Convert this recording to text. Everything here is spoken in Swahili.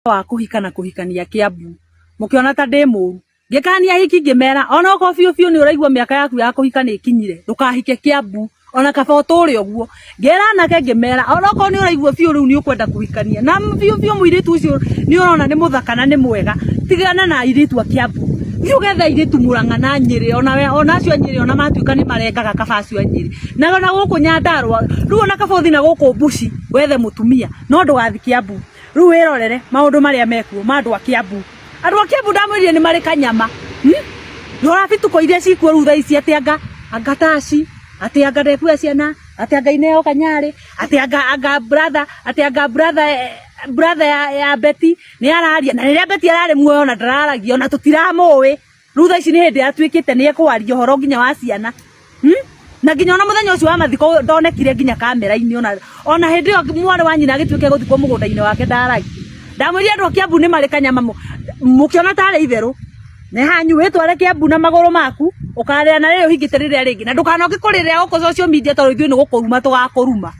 wa kuhikana kuhikania Kiambu mukiona ta ndi muru ngikania hiki ngimera ona uko biu ni uraigua miaka yaku ya kuhikana ikinyire ndukahike Kiambu ona kaba uturi oguo ngera nake ngimera ona uko ni uraigua biu riu ni ukwenda kuhikania na biu muiritu ucio ni urona ni muthaka na ni mwega tigana na iritu a Kiambu Yugetha iritu Murang'a na Nyeri ona acio Nyeri ona matuika ni marengaga kaba acio Nyeri na guku Nyandarua riu ona kaba uthi na guku Bushi wethe mutumia no ndugathi Kiambu riu wirorere maundu maria mekuo mandu a Kiambu andu a Kiambu ndamwirire ni mari kanyama ndora bituko iria cikuo riu thaici ati anga taci ati anga ndebu ciana ati anga ineo Kanyari ati anga brother ya Betty ni araria na riria Betty arari muoyo na ndararagia ona tutiramuwi riu thaici ni hindi atuikite ni ekwaria horo nginya wa ciana na nginya ona muthenya ucio wa mathiko ndonekire nginya kamera-ini ona hindi yo mwana wa nyina agituike guthikwo mugunda-ini wake ndaragi ndamwiri andu a Kiambu ni mari kanyama mukiona tare itheru ne hanyu witware Kiambu na maguru maku ukarira na rio hingite riria ringi na ndukanoke kuriria uko social media tondu ithui ni gukuruma tugakuruma.